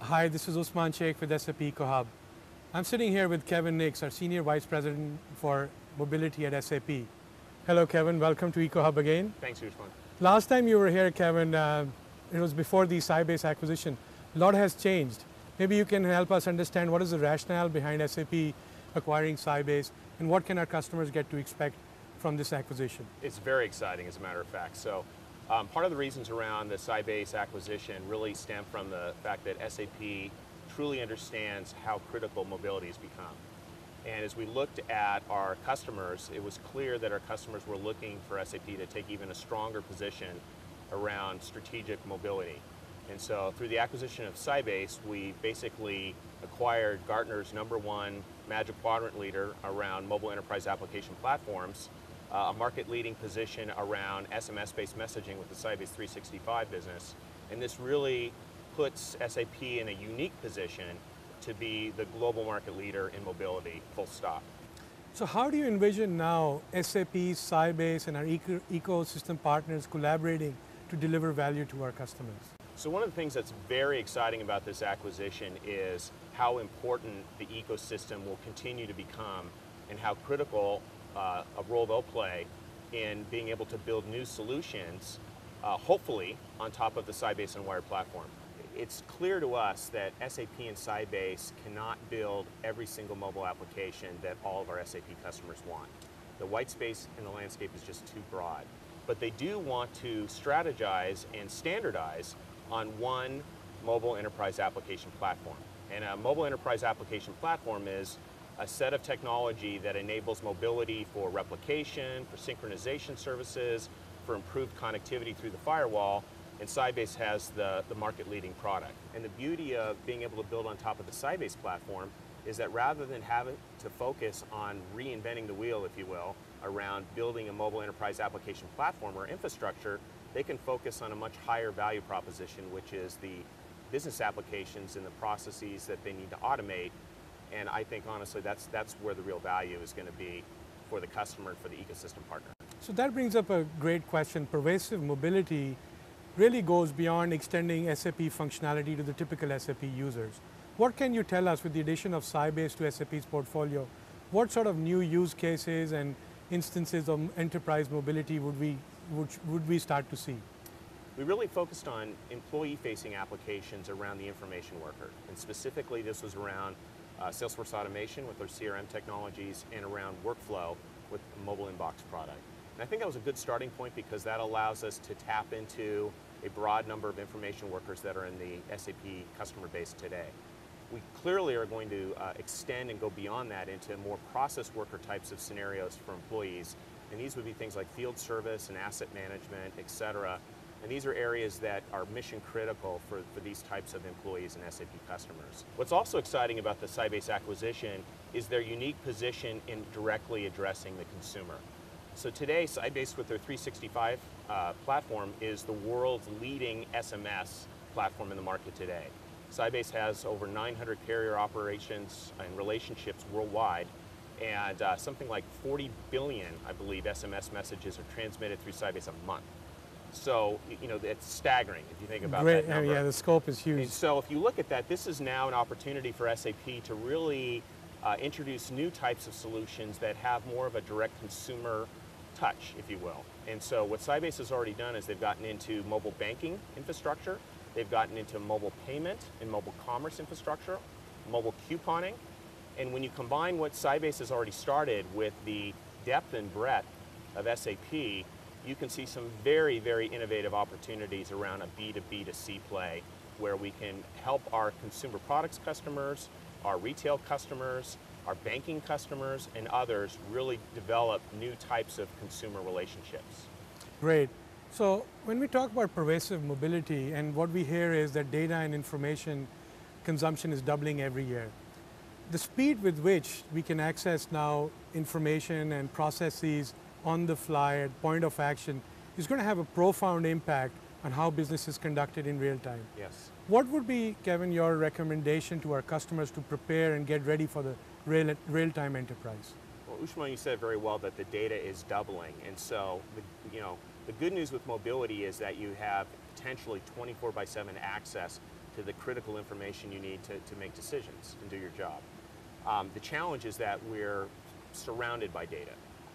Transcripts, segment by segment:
Hi, this is Usman Sheikh with SAP EcoHub. I'm sitting here with Kevin Nix, our Senior Vice President for Mobility at SAP. Hello, Kevin. Welcome to EcoHub again. Thanks, Usman. Last time you were here, Kevin, it was before the Sybase acquisition. A lot has changed. Maybe you can help us understand what is the rationale behind SAP acquiring Sybase and what can our customers get to expect from this acquisition? It's very exciting, as a matter of fact. So, part of the reasons around the Sybase acquisition really stem from the fact that SAP truly understands how critical mobility has become. And as we looked at our customers, it was clear that our customers were looking for SAP to take even a stronger position around strategic mobility. And so through the acquisition of Sybase, we basically acquired Gartner's #1 Magic Quadrant leader around mobile enterprise application platforms, a market-leading position around SMS-based messaging with the Sybase 365 business. And this really puts SAP in a unique position to be the global market leader in mobility, full stop. So how do you envision now SAP, Sybase, and our ecosystem partners collaborating to deliver value to our customers? So one of the things that's very exciting about this acquisition is how important the ecosystem will continue to become and how critical a role they'll play in being able to build new solutions, hopefully on top of the Sybase and Wired platform. It's clear to us that SAP and Sybase cannot build every single mobile application that all of our SAP customers want. The white space in the landscape is just too broad. But they do want to strategize and standardize on one mobile enterprise application platform. And a mobile enterprise application platform is a set of technology that enables mobility for replication, for synchronization services, for improved connectivity through the firewall, and Sybase has the market-leading product. And the beauty of being able to build on top of the Sybase platform is that rather than having to focus on reinventing the wheel, if you will, around building a mobile enterprise application platform or infrastructure, they can focus on a much higher value proposition, which is the business applications and the processes that they need to automate. And I think, honestly, that's where the real value is going to be for the customer and for the ecosystem partner. So that brings up a great question. Pervasive mobility really goes beyond extending SAP functionality to the typical SAP users. What can you tell us with the addition of Sybase to SAP's portfolio? What sort of new use cases and instances of enterprise mobility would we start to see? We really focused on employee-facing applications around the information worker. And specifically, this was around Salesforce automation with our CRM technologies and around workflow with the mobile inbox product. And I think that was a good starting point because that allows us to tap into a broad number of information workers that are in the SAP customer base today. We clearly are going to extend and go beyond that into more process worker types of scenarios for employees. And these would be things like field service and asset management, et cetera. And these are areas that are mission critical for these types of employees and SAP customers. What's also exciting about the Sybase acquisition is their unique position in directly addressing the consumer. So today, Sybase with their 365 platform is the world's leading SMS platform in the market today. Sybase has over 900 carrier operations and relationships worldwide, and something like 40 billion, I believe, SMS messages are transmitted through Sybase a month. So, you know, it's staggering if you think about that number. Yeah, the scope is huge. And so if you look at that, this is now an opportunity for SAP to really introduce new types of solutions that have more of a direct consumer touch, if you will. And so what Sybase has already done is they've gotten into mobile banking infrastructure, they've gotten into mobile payment and mobile commerce infrastructure, mobile couponing, and when you combine what Sybase has already started with the depth and breadth of SAP, you can see some very, very innovative opportunities around a B2B2C play where we can help our consumer products customers, our retail customers, our banking customers, and others really develop new types of consumer relationships. Great. So when we talk about pervasive mobility, and what we hear is that data and information consumption is doubling every year. The speed with which we can access now information and processes on the fly at point of action is going to have a profound impact on how business is conducted in real time. Yes. What would be, Kevin, your recommendation to our customers to prepare and get ready for the real-time enterprise? Well, Ushman, you said very well that the data is doubling, and so the good news with mobility is that you have potentially 24/7 access to the critical information you need to make decisions and do your job. The challenge is that we're surrounded by data.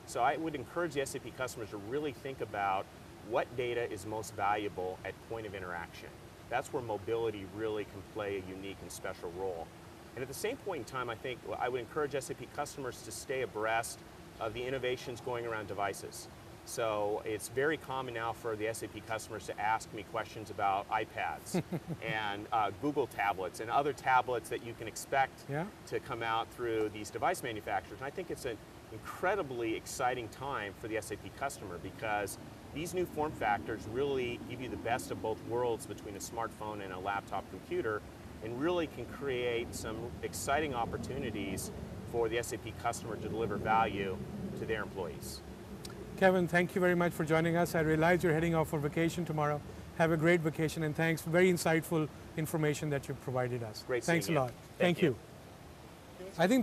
So I would encourage the SAP customers to really think about what data is most valuable at point of interaction. That's where mobility really can play a unique and special role. And at the same point in time, I think I would encourage SAP customers to stay abreast of the innovations going around devices. So it's very common now for the SAP customers to ask me questions about iPads and Google tablets and other tablets that you can expect to come out through these device manufacturers. And I think it's an incredibly exciting time for the SAP customer because these new form factors really give you the best of both worlds between a smartphone and a laptop computer, and really can create some exciting opportunities for the SAP customer to deliver value to their employees. Kevin, thank you very much for joining us. I realize you're heading off for vacation tomorrow. Have a great vacation, and thanks for very insightful information that you've provided us. Great Thanks a seeing you. lot. Thank you. I think